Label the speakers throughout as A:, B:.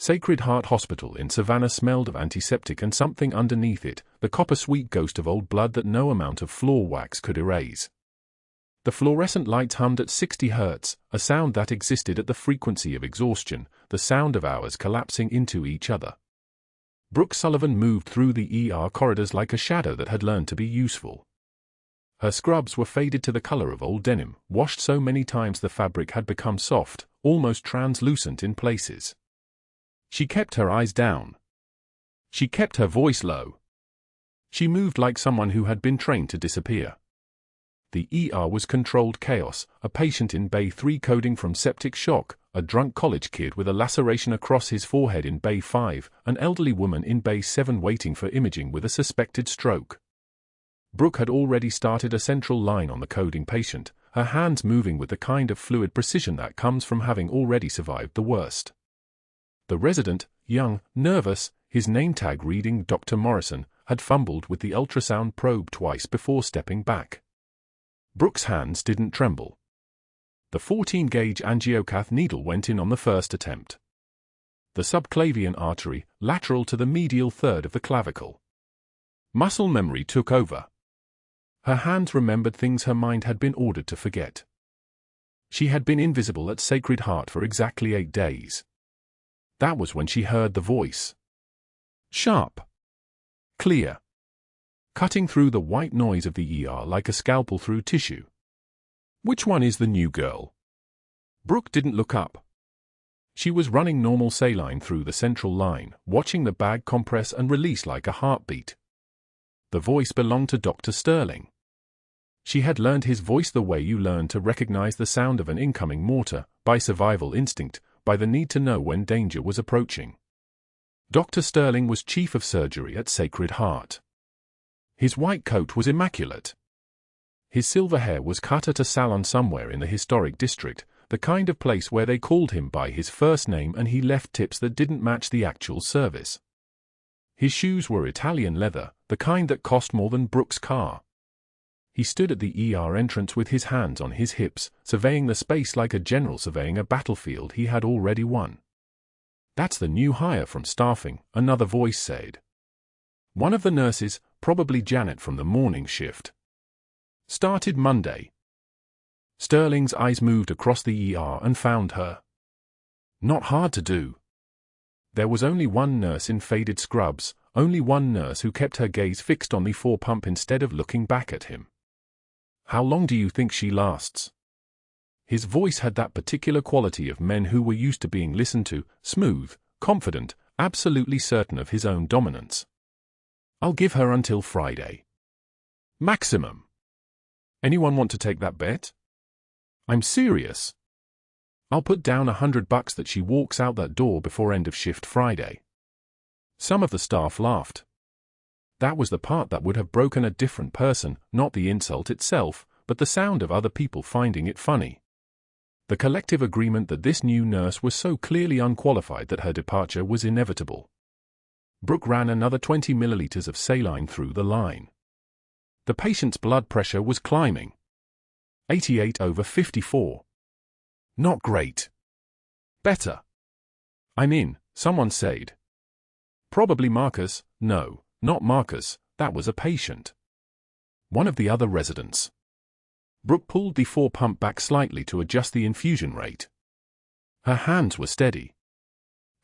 A: Sacred Heart Hospital in Savannah smelled of antiseptic and something underneath it, the copper-sweet ghost of old blood that no amount of floor wax could erase. The fluorescent lights hummed at 60 hertz, a sound that existed at the frequency of exhaustion, the sound of hours collapsing into each other. Brooke Sullivan moved through the ER corridors like a shadow that had learned to be useful. Her scrubs were faded to the color of old denim, washed so many times the fabric had become soft, almost translucent in places. She kept her eyes down. She kept her voice low. She moved like someone who had been trained to disappear. The ER was controlled chaos, a patient in Bay 3 coding from septic shock, a drunk college kid with a laceration across his forehead in Bay 5, an elderly woman in Bay 7 waiting for imaging with a suspected stroke. Brooke had already started a central line on the coding patient, her hands moving with the kind of fluid precision that comes from having already survived the worst. The resident, young, nervous, his name tag reading Dr. Morrison, had fumbled with the ultrasound probe twice before stepping back. Brooke's hands didn't tremble. The 14-gauge angiocath needle went in on the first attempt. The subclavian artery, lateral to the medial third of the clavicle. Muscle memory took over. Her hands remembered things her mind had been ordered to forget. She had been invisible at Sacred Heart for exactly 8 days. That was when she heard the voice. Sharp. Clear. Cutting through the white noise of the ER like a scalpel through tissue. Which one is the new girl? Brooke didn't look up. She was running normal saline through the central line, watching the bag compress and release like a heartbeat. The voice belonged to Dr. Sterling. She had learned his voice the way you learn to recognize the sound of an incoming mortar, by survival instinct, by the need to know when danger was approaching. Dr. Sterling was chief of surgery at Sacred Heart. His white coat was immaculate. His silver hair was cut at a salon somewhere in the historic district, the kind of place where they called him by his first name and he left tips that didn't match the actual service. His shoes were Italian leather, the kind that cost more than Brooke's car. He stood at the ER entrance with his hands on his hips, surveying the space like a general surveying a battlefield he had already won. That's the new hire from staffing, another voice said. One of the nurses, probably Janet from the morning shift. Started Monday. Sterling's eyes moved across the ER and found her. Not hard to do. There was only one nurse in faded scrubs, only one nurse who kept her gaze fixed on the 4-pump instead of looking back at him. How long do you think she lasts? His voice had that particular quality of men who were used to being listened to, smooth, confident, absolutely certain of his own dominance. I'll give her until Friday. Maximum. Anyone want to take that bet? I'm serious. I'll put down $100 that she walks out that door before end of shift Friday. Some of the staff laughed. That was the part that would have broken a different person, not the insult itself, but the sound of other people finding it funny. The collective agreement that this new nurse was so clearly unqualified that her departure was inevitable. Brooke ran another 20 milliliters of saline through the line. The patient's blood pressure was climbing. 88/54. Not great. Better. I'm in, someone said. Probably Marcus. No, not Marcus, that was a patient. One of the other residents. Brooke pulled the 4-pump back slightly to adjust the infusion rate. Her hands were steady.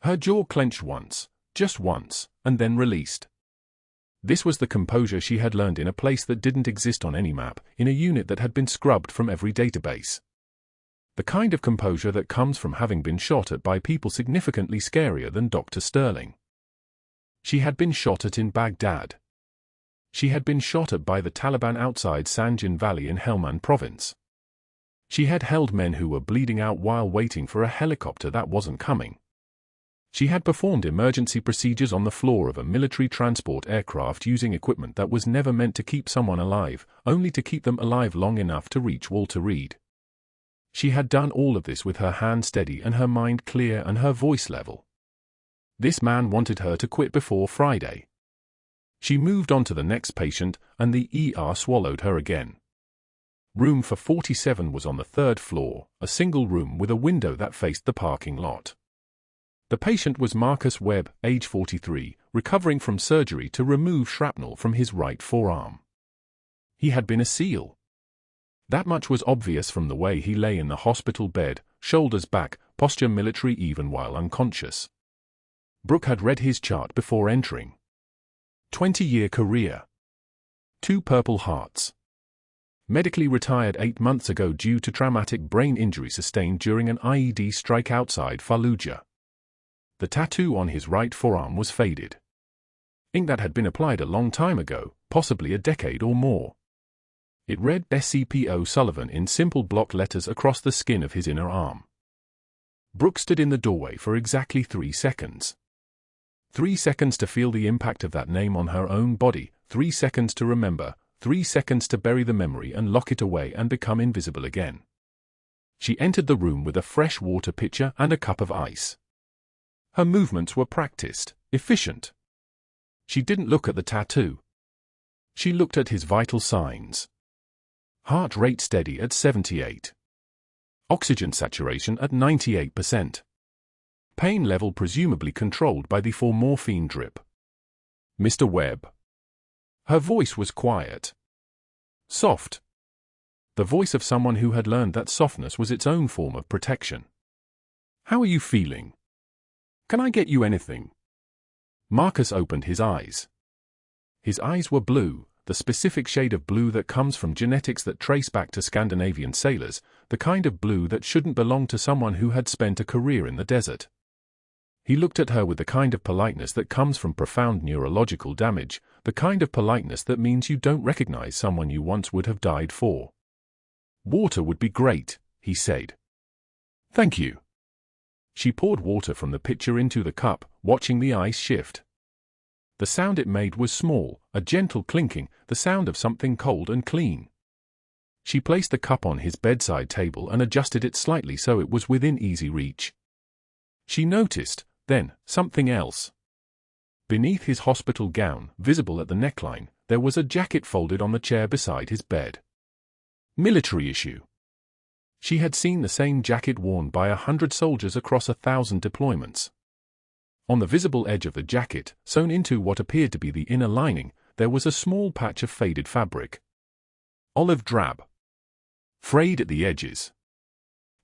A: Her jaw clenched once, just once, and then released. This was the composure she had learned in a place that didn't exist on any map, in a unit that had been scrubbed from every database. The kind of composure that comes from having been shot at by people significantly scarier than Dr. Sterling. She had been shot at in Baghdad. She had been shot at by the Taliban outside Sanjan Valley in Helmand province. She had held men who were bleeding out while waiting for a helicopter that wasn't coming. She had performed emergency procedures on the floor of a military transport aircraft using equipment that was never meant to keep someone alive, only to keep them alive long enough to reach Walter Reed. She had done all of this with her hand steady and her mind clear and her voice level. This man wanted her to quit before Friday. She moved on to the next patient, and the ER swallowed her again. Room for 47 was on the 3rd floor, a single room with a window that faced the parking lot. The patient was Marcus Webb, age 43, recovering from surgery to remove shrapnel from his right forearm. He had been a SEAL. That much was obvious from the way he lay in the hospital bed, shoulders back, posture military even while unconscious. Brooke had read his chart before entering. 20-year career. 2 Purple Hearts. Medically retired 8 months ago due to traumatic brain injury sustained during an IED strike outside Fallujah. The tattoo on his right forearm was faded. Ink that had been applied a long time ago, possibly a decade or more. It read SCPO Sullivan in simple block letters across the skin of his inner arm. Brooke stood in the doorway for exactly 3 seconds. 3 seconds to feel the impact of that name on her own body, 3 seconds to remember, 3 seconds to bury the memory and lock it away and become invisible again. She entered the room with a fresh water pitcher and a cup of ice. Her movements were practiced, efficient. She didn't look at the tattoo. She looked at his vital signs. Heart rate steady at 78. Oxygen saturation at 98%. Pain level presumably controlled by the morphine drip. Mr. Webb. Her voice was quiet. Soft. The voice of someone who had learned that softness was its own form of protection. How are you feeling? Can I get you anything? Marcus opened his eyes. His eyes were blue, the specific shade of blue that comes from genetics that trace back to Scandinavian sailors, the kind of blue that shouldn't belong to someone who had spent a career in the desert. He looked at her with the kind of politeness that comes from profound neurological damage, the kind of politeness that means you don't recognize someone you once would have died for. Water would be great, he said. Thank you. She poured water from the pitcher into the cup, watching the ice shift. The sound it made was small, a gentle clinking, the sound of something cold and clean. She placed the cup on his bedside table and adjusted it slightly so it was within easy reach. She noticed, then, something else. Beneath his hospital gown, visible at the neckline, there was a jacket folded on the chair beside his bed. Military issue. She had seen the same jacket worn by 100 soldiers across 1,000 deployments. On the visible edge of the jacket, sewn into what appeared to be the inner lining, there was a small patch of faded fabric. Olive drab. Frayed at the edges.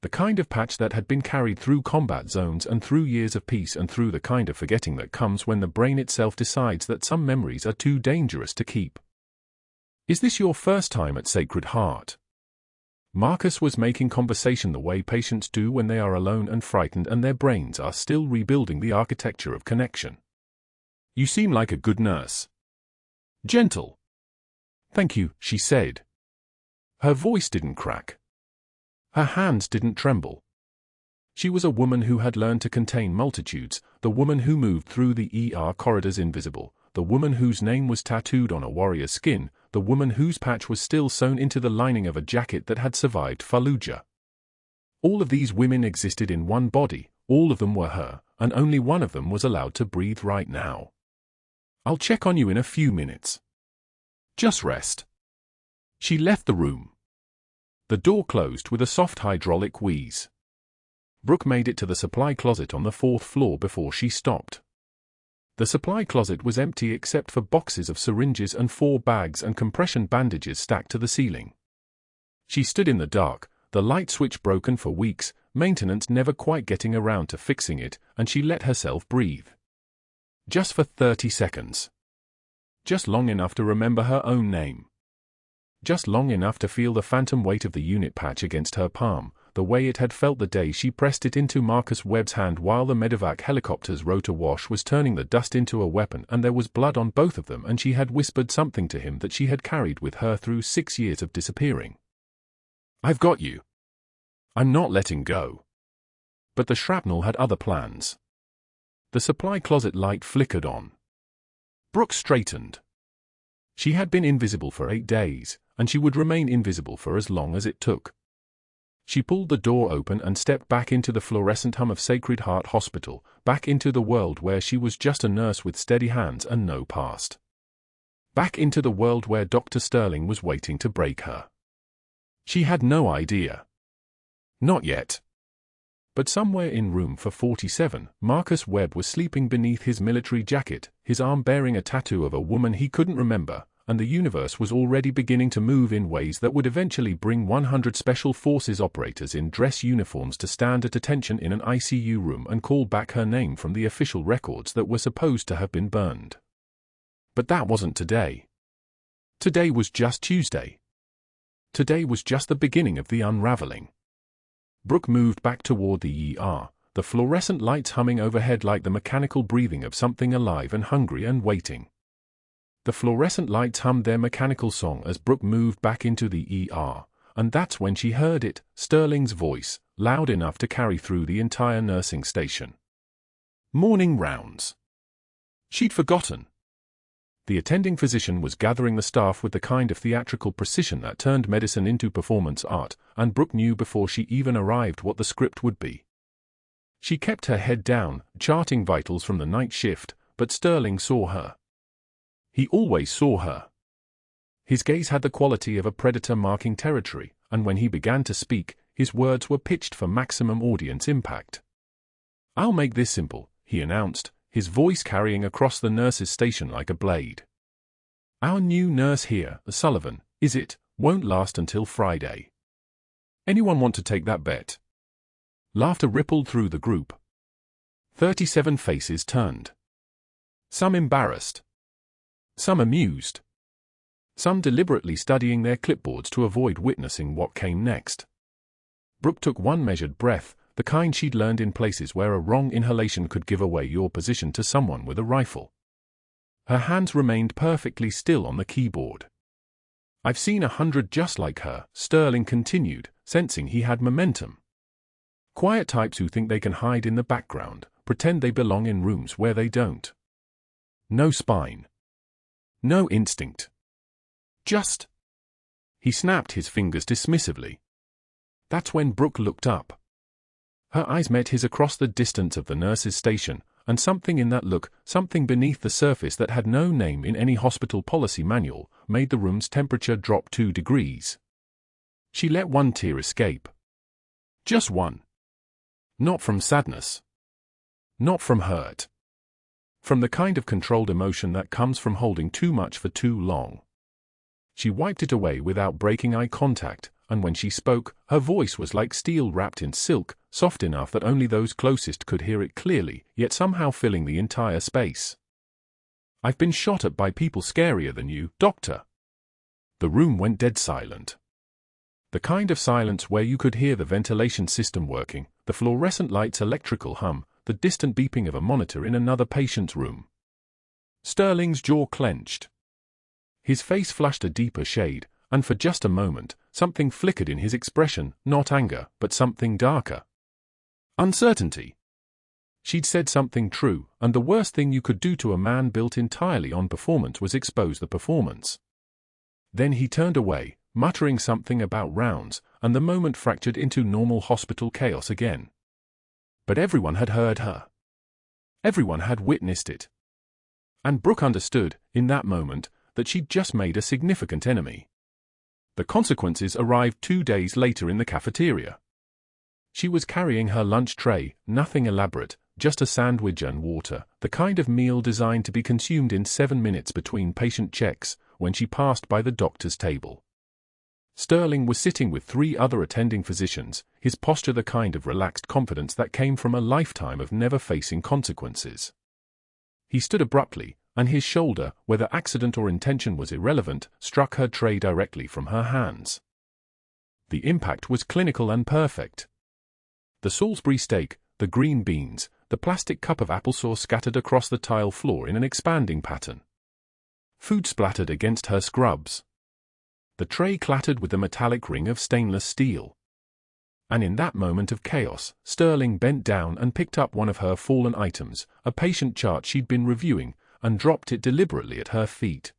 A: The kind of patch that had been carried through combat zones and through years of peace and through the kind of forgetting that comes when the brain itself decides that some memories are too dangerous to keep. Is this your first time at Sacred Heart? Marcus was making conversation the way patients do when they are alone and frightened and their brains are still rebuilding the architecture of connection. You seem like a good nurse. Gentle. Thank you, she said. Her voice didn't crack. Her hands didn't tremble. She was a woman who had learned to contain multitudes, the woman who moved through the ER corridors invisible, the woman whose name was tattooed on a warrior's skin, the woman whose patch was still sewn into the lining of a jacket that had survived Fallujah. All of these women existed in one body, all of them were her, and only one of them was allowed to breathe right now. I'll check on you in a few minutes. Just rest. She left the room. The door closed with a soft hydraulic wheeze. Brooke made it to the supply closet on the 4th floor before she stopped. The supply closet was empty except for boxes of syringes and 4 bags and compression bandages stacked to the ceiling. She stood in the dark, the light switch broken for weeks, maintenance never quite getting around to fixing it, and she let herself breathe. Just for 30 seconds. Just long enough to remember her own name. Just long enough to feel the phantom weight of the unit patch against her palm, the way it had felt the day she pressed it into Marcus Webb's hand while the medevac helicopter's rotor wash was turning the dust into a weapon and there was blood on both of them and she had whispered something to him that she had carried with her through 6 years of disappearing. I've got you. I'm not letting go. But the shrapnel had other plans. The supply closet light flickered on. Brooke straightened. She had been invisible for 8 days, and she would remain invisible for as long as it took. She pulled the door open and stepped back into the fluorescent hum of Sacred Heart Hospital, back into the world where she was just a nurse with steady hands and no past. Back into the world where Dr. Sterling was waiting to break her. She had no idea. Not yet. But somewhere in room 447, Marcus Webb was sleeping beneath his military jacket, his arm bearing a tattoo of a woman he couldn't remember, and the universe was already beginning to move in ways that would eventually bring 100 Special Forces operators in dress uniforms to stand at attention in an ICU room and call back her name from the official records that were supposed to have been burned. But that wasn't today. Today was just Tuesday. Today was just the beginning of the unraveling. Brooke moved back toward the ER, the fluorescent lights humming overhead like the mechanical breathing of something alive and hungry and waiting. The fluorescent lights hummed their mechanical song as Brooke moved back into the ER, and that's when she heard it, Sterling's voice, loud enough to carry through the entire nursing station. Morning rounds. She'd forgotten. The attending physician was gathering the staff with the kind of theatrical precision that turned medicine into performance art, and Brooke knew before she even arrived what the script would be. She kept her head down, charting vitals from the night shift, but Sterling saw her. He always saw her. His gaze had the quality of a predator marking territory, and when he began to speak, his words were pitched for maximum audience impact. "I'll make this simple," he announced, his voice carrying across the nurse's station like a blade. "Our new nurse here, Sullivan, won't last until Friday. Anyone want to take that bet?" Laughter rippled through the group. 37 faces turned. Some embarrassed. Some amused. Some deliberately studying their clipboards to avoid witnessing what came next. Brooke took one measured breath, the kind she'd learned in places where a wrong inhalation could give away your position to someone with a rifle. Her hands remained perfectly still on the keyboard. "I've seen 100 just like her," Sterling continued, sensing he had momentum. "Quiet types who think they can hide in the background, pretend they belong in rooms where they don't. No spine. No instinct. Just..." He snapped his fingers dismissively. That's when Brooke looked up. Her eyes met his across the distance of the nurse's station, and something in that look, something beneath the surface that had no name in any hospital policy manual, made the room's temperature drop 2 degrees. She let one tear escape. Just one. Not from sadness. Not from hurt. From the kind of controlled emotion that comes from holding too much for too long. She wiped it away without breaking eye contact, and when she spoke, her voice was like steel wrapped in silk, soft enough that only those closest could hear it clearly, yet somehow filling the entire space. "I've been shot at by people scarier than you, Doctor." The room went dead silent. The kind of silence where you could hear the ventilation system working, the fluorescent light's electrical hum, the distant beeping of a monitor in another patient's room. Sterling's jaw clenched. His face flushed a deeper shade, and for just a moment, something flickered in his expression, not anger, but something darker. Uncertainty. She'd said something true, and the worst thing you could do to a man built entirely on performance was expose the performance. Then he turned away, muttering something about rounds, and the moment fractured into normal hospital chaos again. But everyone had heard her. Everyone had witnessed it. And Brooke understood, in that moment, that she'd just made a significant enemy. The consequences arrived 2 days later in the cafeteria. She was carrying her lunch tray, nothing elaborate, just a sandwich and water, the kind of meal designed to be consumed in 7 minutes between patient checks, when she passed by the doctor's table. Sterling was sitting with 3 other attending physicians, his posture the kind of relaxed confidence that came from a lifetime of never facing consequences. He stood abruptly, and his shoulder, whether accident or intention was irrelevant, struck her tray directly from her hands. The impact was clinical and perfect. The Salisbury steak, the green beans, the plastic cup of applesauce scattered across the tile floor in an expanding pattern. Food splattered against her scrubs. The tray clattered with the metallic ring of stainless steel. And in that moment of chaos, Sterling bent down and picked up one of her fallen items, a patient chart she'd been reviewing, and dropped it deliberately at her feet.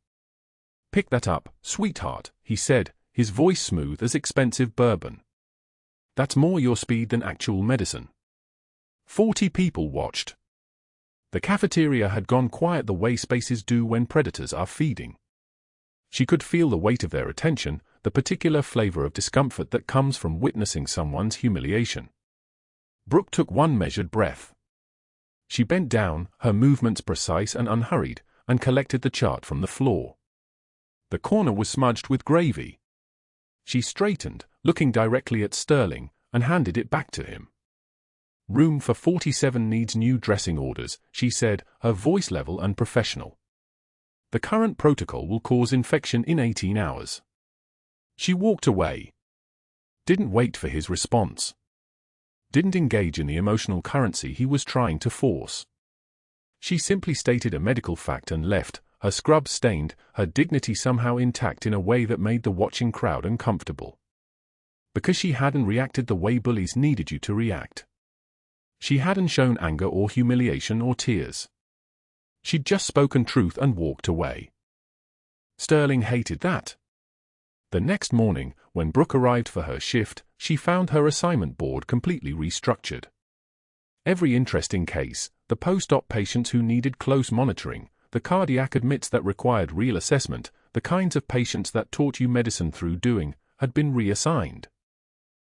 A: "Pick that up, sweetheart," he said, his voice smooth as expensive bourbon. "That's more your speed than actual medicine." 40 people watched. The cafeteria had gone quiet the way spaces do when predators are feeding. She could feel the weight of their attention, the particular flavor of discomfort that comes from witnessing someone's humiliation. Brooke took one measured breath. She bent down, her movements precise and unhurried, and collected the chart from the floor. The corner was smudged with gravy. She straightened, looking directly at Sterling, and handed it back to him. "Room for 47 needs new dressing orders," she said, her voice level and professional. "The current protocol will cause infection in 18 hours. She walked away. Didn't wait for his response. Didn't engage in the emotional currency he was trying to force. She simply stated a medical fact and left, her scrub stained, her dignity somehow intact in a way that made the watching crowd uncomfortable. Because she hadn't reacted the way bullies needed you to react. She hadn't shown anger or humiliation or tears. She'd just spoken truth and walked away. Sterling hated that. The next morning, when Brooke arrived for her shift, she found her assignment board completely restructured. Every interesting case, the post-op patients who needed close monitoring, the cardiac admits that required real assessment, the kinds of patients that taught you medicine through doing, had been reassigned.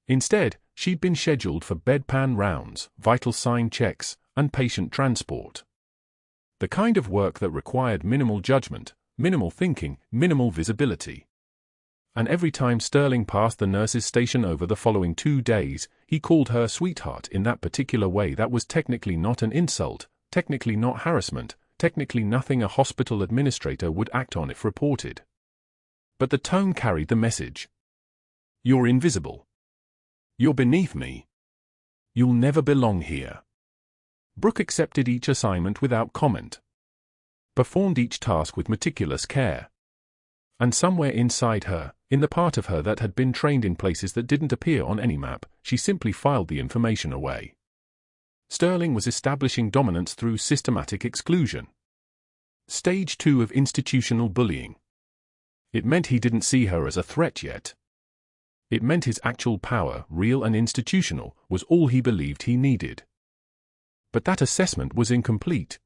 A: Instead, she'd been scheduled for bedpan rounds, vital sign checks, and patient transport. The kind of work that required minimal judgment, minimal thinking, minimal visibility. And every time Sterling passed the nurse's station over the following 2 days, he called her sweetheart in that particular way that was technically not an insult, technically not harassment, technically nothing a hospital administrator would act on if reported. But the tone carried the message. You're invisible. You're beneath me. You'll never belong here. Brooke accepted each assignment without comment. Performed each task with meticulous care. And somewhere inside her, in the part of her that had been trained in places that didn't appear on any map, she simply filed the information away. Sterling was establishing dominance through systematic exclusion. Stage 2 of institutional bullying. It meant he didn't see her as a threat yet. It meant his actual power, real and institutional, was all he believed he needed. But that assessment was incomplete.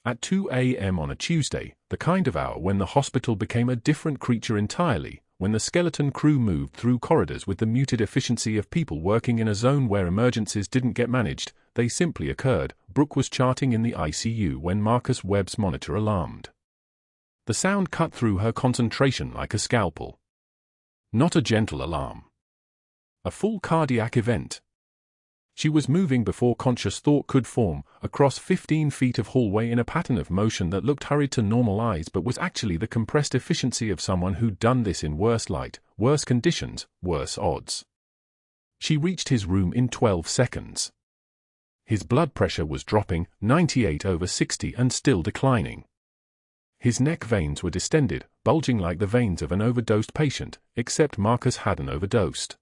A: At 2 a.m. on a Tuesday, the kind of hour when the hospital became a different creature entirely, when the skeleton crew moved through corridors with the muted efficiency of people working in a zone where emergencies didn't get managed, they simply occurred. Brooke was charting in the ICU when Marcus Webb's monitor alarmed. The sound cut through her concentration like a scalpel. Not a gentle alarm. A full cardiac event. She was moving before conscious thought could form, across 15 feet of hallway in a pattern of motion that looked hurried to normal eyes but was actually the compressed efficiency of someone who'd done this in worse light, worse conditions, worse odds. She reached his room in 12 seconds. His blood pressure was dropping, 98/60 and still declining. His neck veins were distended, bulging like the veins of an overdosed patient, except Marcus hadn't overdosed.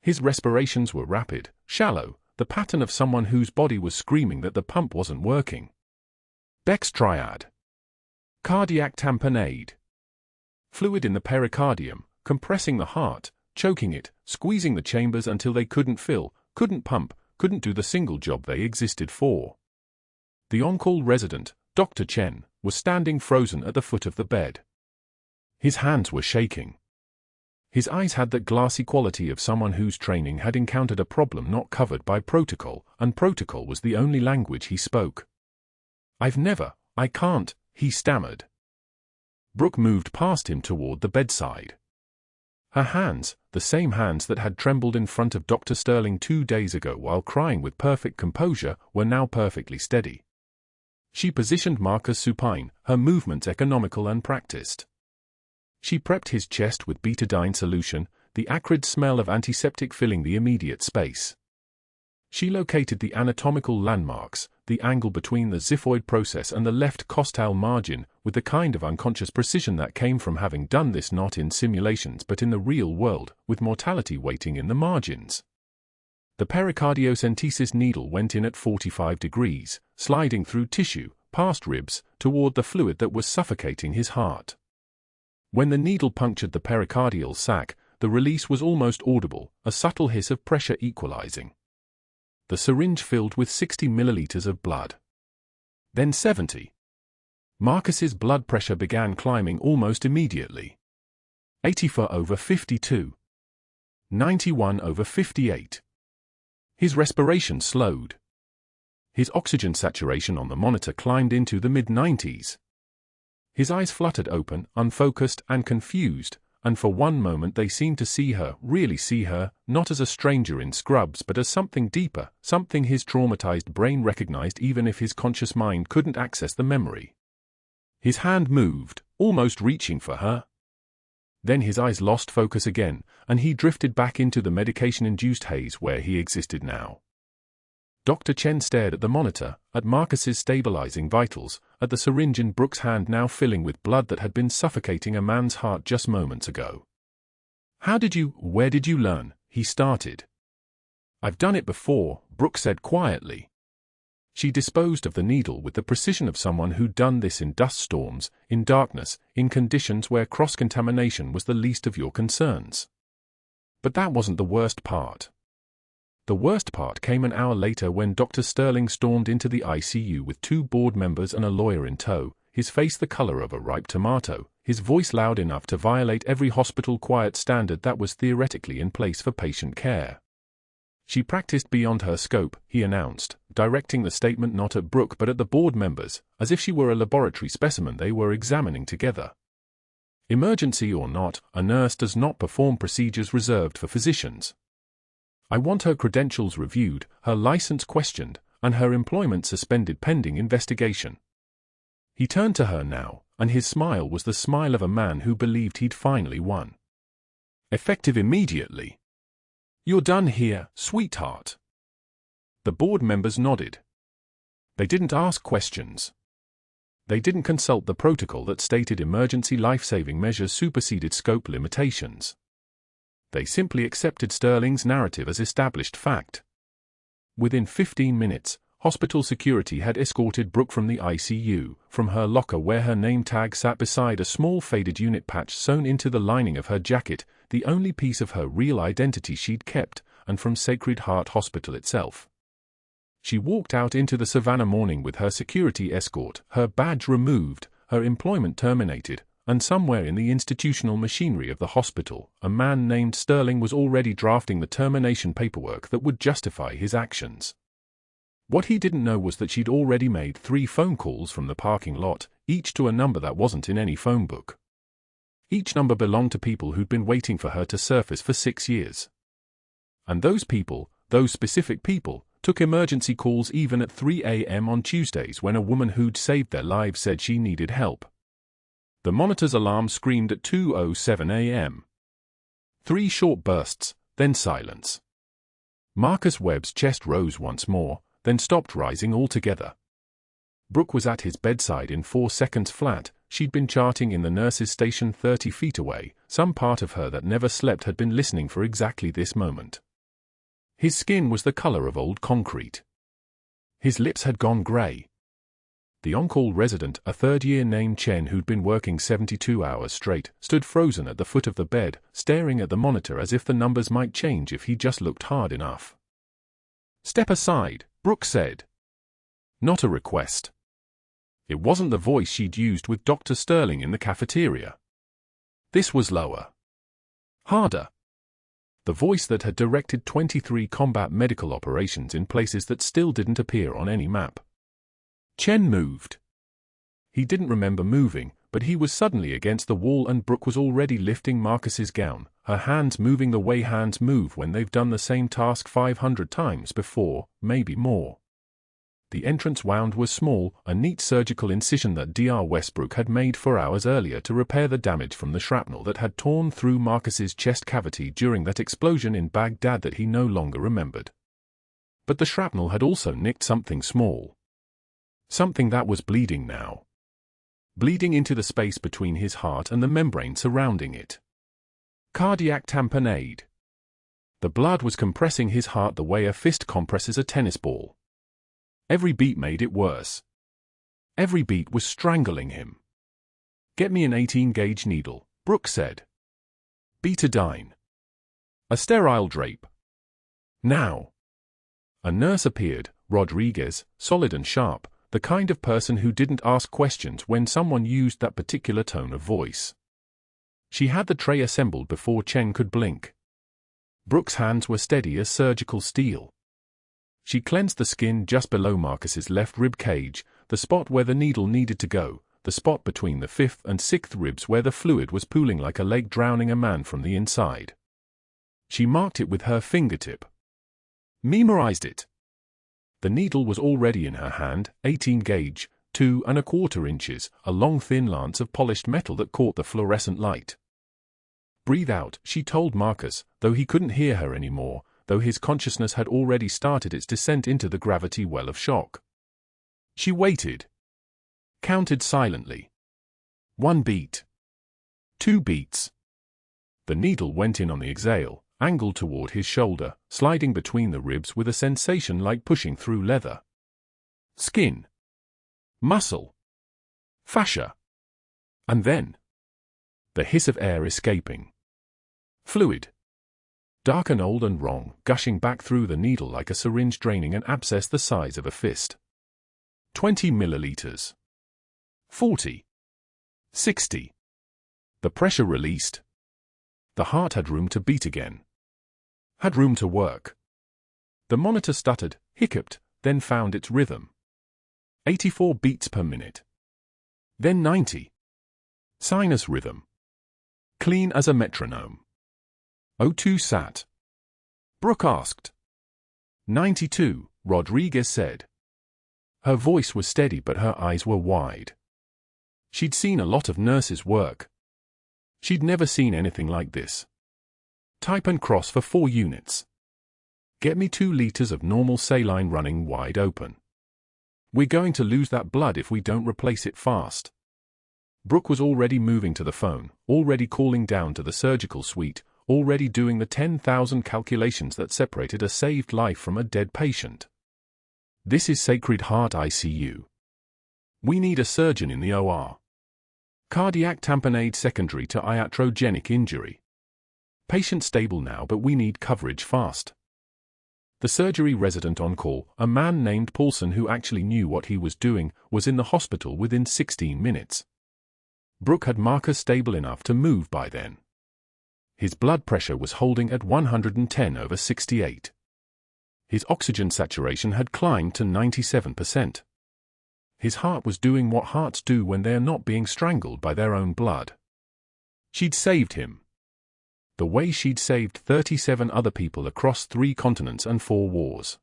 A: His respirations were rapid, shallow, the pattern of someone whose body was screaming that the pump wasn't working. Beck's triad. Cardiac tamponade. Fluid in the pericardium, compressing the heart, choking it, squeezing the chambers until they couldn't fill, couldn't pump, couldn't do the single job they existed for. The on-call resident, Dr. Chen, was standing frozen at the foot of the bed. His hands were shaking. His eyes had that glassy quality of someone whose training had encountered a problem not covered by protocol, and protocol was the only language he spoke. I can't, he stammered. Brooke moved past him toward the bedside. Her hands, the same hands that had trembled in front of Dr. Sterling 2 days ago while crying with perfect composure, were now perfectly steady. She positioned Marcus supine, her movements economical and practiced. She prepped his chest with betadine solution, the acrid smell of antiseptic filling the immediate space. She located the anatomical landmarks, the angle between the xiphoid process and the left costal margin, with the kind of unconscious precision that came from having done this not in simulations but in the real world, with mortality waiting in the margins. The pericardiocentesis needle went in at 45 degrees, sliding through tissue, past ribs, toward the fluid that was suffocating his heart. When the needle punctured the pericardial sac, the release was almost audible, a subtle hiss of pressure equalizing. The syringe filled with 60 milliliters of blood. Then 70. Marcus's blood pressure began climbing almost immediately. 84/52. 91/58. His respiration slowed. His oxygen saturation on the monitor climbed into the mid-90s. His eyes fluttered open, unfocused and confused, and for one moment they seemed to see her, really see her, not as a stranger in scrubs but as something deeper, something his traumatized brain recognized even if his conscious mind couldn't access the memory. His hand moved, almost reaching for her. Then his eyes lost focus again, and he drifted back into the medication-induced haze where he existed now. Dr. Chen stared at the monitor, at Marcus's stabilizing vitals, at the syringe in Brooke's hand now filling with blood that had been suffocating a man's heart just moments ago. Where did you learn? He started. I've done it before, Brooke said quietly. She disposed of the needle with the precision of someone who'd done this in dust storms, in darkness, in conditions where cross-contamination was the least of your concerns. But that wasn't the worst part. The worst part came an hour later when Dr. Sterling stormed into the ICU with 2 board members and a lawyer in tow, his face the color of a ripe tomato, his voice loud enough to violate every hospital quiet standard that was theoretically in place for patient care. She practiced beyond her scope, he announced, directing the statement not at Brooke but at the board members, as if she were a laboratory specimen they were examining together. Emergency or not, a nurse does not perform procedures reserved for physicians. I want her credentials reviewed, her license questioned, and her employment suspended pending investigation. He turned to her now, and his smile was the smile of a man who believed he'd finally won. Effective immediately. You're done here, sweetheart. The board members nodded. They didn't ask questions. They didn't consult the protocol that stated emergency life-saving measures superseded scope limitations. They simply accepted Sterling's narrative as established fact. Within 15 minutes, hospital security had escorted Brooke from the ICU, from her locker where her name tag sat beside a small faded unit patch sewn into the lining of her jacket, the only piece of her real identity she'd kept, and from Sacred Heart Hospital itself. She walked out into the Savannah morning with her security escort, her badge removed, her employment terminated, and somewhere in the institutional machinery of the hospital, a man named Sterling was already drafting the termination paperwork that would justify his actions. What he didn't know was that she'd already made 3 phone calls from the parking lot, each to a number that wasn't in any phone book. Each number belonged to people who'd been waiting for her to surface for 6 years. And those people, those specific people, took emergency calls even at 3 a.m. on Tuesdays when a woman who'd saved their lives said she needed help. The monitor's alarm screamed at 2:07 a.m. 3 short bursts, then silence. Marcus Webb's chest rose once more, then stopped rising altogether. Brooke was at his bedside in 4 seconds flat. She'd been charting in the nurse's station 30 feet away. Some part of her that never slept had been listening for exactly this moment. His skin was the color of old concrete. His lips had gone gray. The on-call resident, a third-year named Chen who'd been working 72 hours straight, stood frozen at the foot of the bed, staring at the monitor as if the numbers might change if he just looked hard enough. "Step aside," Brooke said. Not a request. It wasn't the voice she'd used with Dr. Sterling in the cafeteria. This was lower. Harder. The voice that had directed 23 combat medical operations in places that still didn't appear on any map. Chen moved. He didn't remember moving, but he was suddenly against the wall and Brooke was already lifting Marcus's gown, her hands moving the way hands move when they've done the same task 500 times before, maybe more. The entrance wound was small, a neat surgical incision that Dr. Westbrook had made 4 hours earlier to repair the damage from the shrapnel that had torn through Marcus's chest cavity during that explosion in Baghdad that he no longer remembered. But the shrapnel had also nicked something small. Something that was bleeding now. Bleeding into the space between his heart and the membrane surrounding it. Cardiac tamponade. The blood was compressing his heart the way a fist compresses a tennis ball. Every beat made it worse. Every beat was strangling him. "Get me an 18-gauge needle," Brooke said. "Betadine. A sterile drape. Now." A nurse appeared, Rodriguez, solid and sharp, the kind of person who didn't ask questions when someone used that particular tone of voice. She had the tray assembled before Chen could blink. Brooke's hands were steady as surgical steel. She cleansed the skin just below Marcus's left rib cage, the spot where the needle needed to go, the spot between the 5th and 6th ribs where the fluid was pooling like a lake drowning a man from the inside. She marked it with her fingertip. Memorized it. The needle was already in her hand, 18 gauge, 2¼ inches, a long thin lance of polished metal that caught the fluorescent light. Breathe out, she told Marcus, though he couldn't hear her anymore, though his consciousness had already started its descent into the gravity well of shock. She waited. Counted silently. 1 beat. 2 beats. The needle went in on the exhale, angled toward his shoulder, sliding between the ribs with a sensation like pushing through leather. Skin. Muscle. Fascia. And then the hiss of air escaping. Fluid. Dark and old and wrong, gushing back through the needle like a syringe draining an abscess the size of a fist. 20 milliliters. 40. 60. The pressure released. The heart had room to beat again. Had room to work. The monitor stuttered, hiccuped, then found its rhythm. 84 beats per minute. Then 90. Sinus rhythm. Clean as a metronome. O2 sat. Brooke asked. 92, Rodriguez said. Her voice was steady but her eyes were wide. She'd seen a lot of nurses work. She'd never seen anything like this. Type and cross for 4 units. Get me 2 liters of normal saline running wide open. We're going to lose that blood if we don't replace it fast. Brooke was already moving to the phone, already calling down to the surgical suite, already doing the 10,000 calculations that separated a saved life from a dead patient. This is Sacred Heart ICU. We need a surgeon in the OR. Cardiac tamponade secondary to iatrogenic injury. Patient stable now, but we need coverage fast. The surgery resident on call, a man named Paulson who actually knew what he was doing, was in the hospital within 16 minutes. Brooke had Marcus stable enough to move by then. His blood pressure was holding at 110/68. His oxygen saturation had climbed to 97%. His heart was doing what hearts do when they are not being strangled by their own blood. She'd saved him. The way she'd saved 37 other people across 3 continents and 4 wars.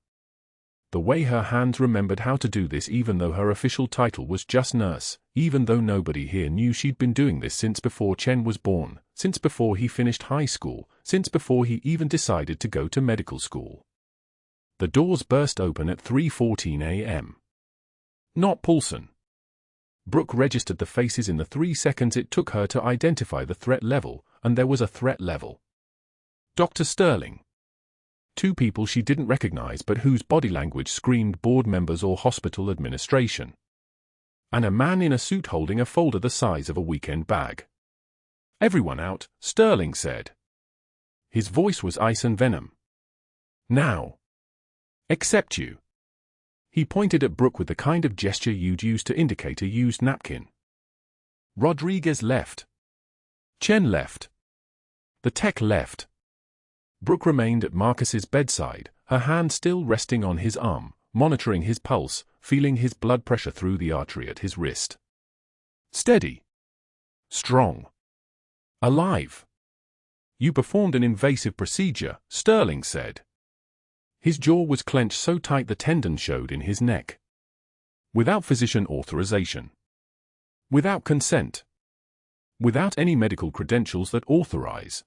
A: The way her hands remembered how to do this even though her official title was just nurse, even though nobody here knew she'd been doing this since before Chen was born, since before he finished high school, since before he even decided to go to medical school. The doors burst open at 3:14 a.m. Not Paulson. Brooke registered the faces in the 3 seconds it took her to identify the threat level, and there was a threat level. Dr. Sterling. 2 people she didn't recognize but whose body language screamed board members or hospital administration. And a man in a suit holding a folder the size of a weekend bag. Everyone out, Sterling said. His voice was ice and venom. Now. Except you. He pointed at Brooke with the kind of gesture you'd use to indicate a used napkin. Rodriguez left. Chen left. The tech left. Brooke remained at Marcus's bedside, her hand still resting on his arm, monitoring his pulse, feeling his blood pressure through the artery at his wrist. Steady. Strong. Alive. You performed an invasive procedure, Sterling said. His jaw was clenched so tight the tendon showed in his neck. Without physician authorization. Without consent. Without any medical credentials that authorize.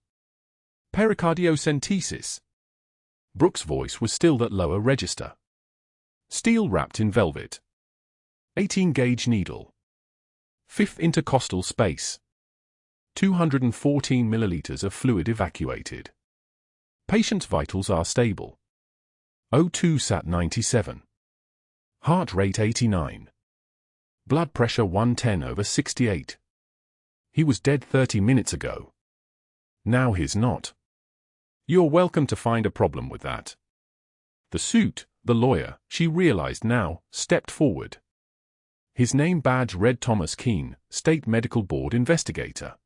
A: Pericardiocentesis. Brooke's voice was still that lower register. Steel wrapped in velvet. 18-gauge needle. 5th intercostal space. 214 milliliters of fluid evacuated. Patient's vitals are stable. O2 sat 97. Heart rate 89. Blood pressure 110/68. He was dead 30 minutes ago. Now he's not. You're welcome to find a problem with that. The suit, the lawyer, she realized now, stepped forward. His name badge read Thomas Keene, State Medical Board investigator.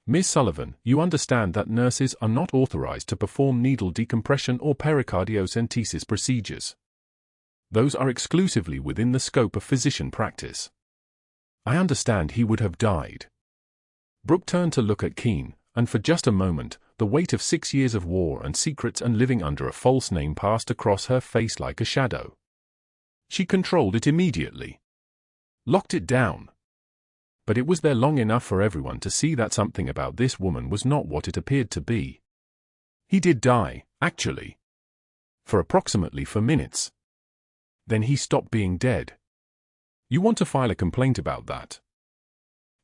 A: Ms. Sullivan, you understand that nurses are not authorized to perform needle decompression or pericardiocentesis procedures. Those are exclusively within the scope of physician practice. I understand he would have died. Brooke turned to look at Keane, and for just a moment, the weight of 6 years of war and secrets and living under a false name passed across her face like a shadow. She controlled it immediately. Locked it down. But it was there long enough for everyone to see that something about this woman was not what it appeared to be. He did die, actually. For approximately 4 minutes. Then he stopped being dead. You want to file a complaint about that?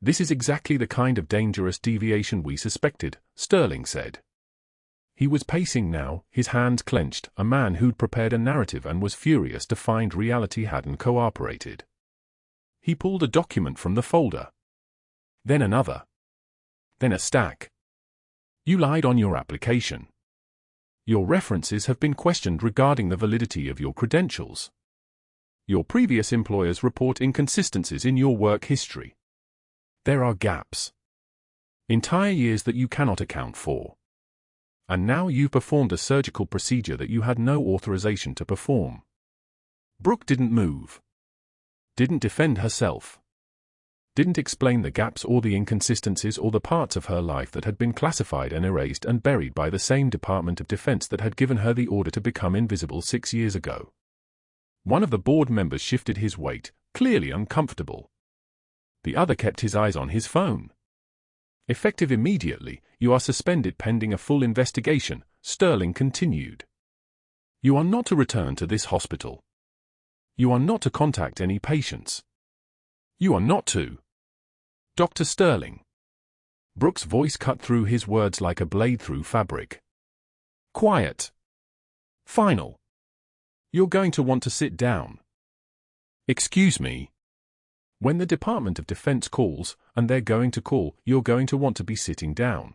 A: This is exactly the kind of dangerous deviation we suspected, Sterling said. He was pacing now, his hands clenched, a man who'd prepared a narrative and was furious to find reality hadn't cooperated. He pulled a document from the folder. Then another. Then a stack. You lied on your application. Your references have been questioned regarding the validity of your credentials. Your previous employers report inconsistencies in your work history. There are gaps. Entire years that you cannot account for. And now you've performed a surgical procedure that you had no authorization to perform. Brooke didn't move. Didn't defend herself. Didn't explain the gaps or the inconsistencies or the parts of her life that had been classified and erased and buried by the same Department of Defense that had given her the order to become invisible 6 years ago. One of the board members shifted his weight, clearly uncomfortable. The other kept his eyes on his phone. Effective immediately, you are suspended pending a full investigation, Sterling continued. You are not to return to this hospital. You are not to contact any patients. You are not to. Dr. Sterling. Brooke's voice cut through his words like a blade through fabric. Quiet. Final. You're going to want to sit down. Excuse me. When the Department of Defense calls, and they're going to call, you're going to want to be sitting down.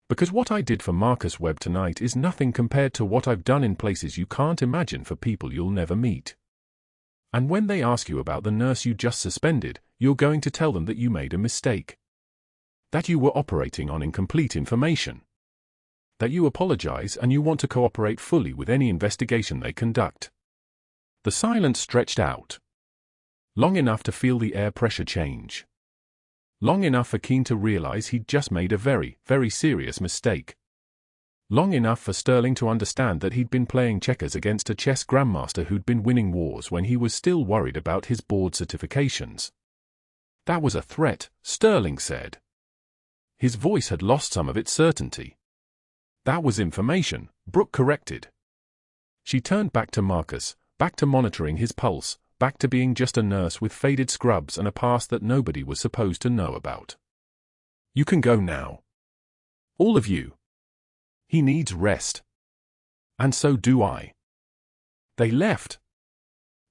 A: Because what I did for Marcus Webb tonight is nothing compared to what I've done in places you can't imagine for people you'll never meet. And when they ask you about the nurse you just suspended, you're going to tell them that you made a mistake. That you were operating on incomplete information. That you apologize and you want to cooperate fully with any investigation they conduct. The silence stretched out. Long enough to feel the air pressure change. Long enough for Keane to realize he'd just made a very, very serious mistake. Long enough for Sterling to understand that he'd been playing checkers against a chess grandmaster who'd been winning wars when he was still worried about his board certifications. That was a threat, Sterling said. His voice had lost some of its certainty. That was information, Brooke corrected. She turned back to Marcus, back to monitoring his pulse, back to being just a nurse with faded scrubs and a past that nobody was supposed to know about. You can go now. All of you. He needs rest. And so do I. They left.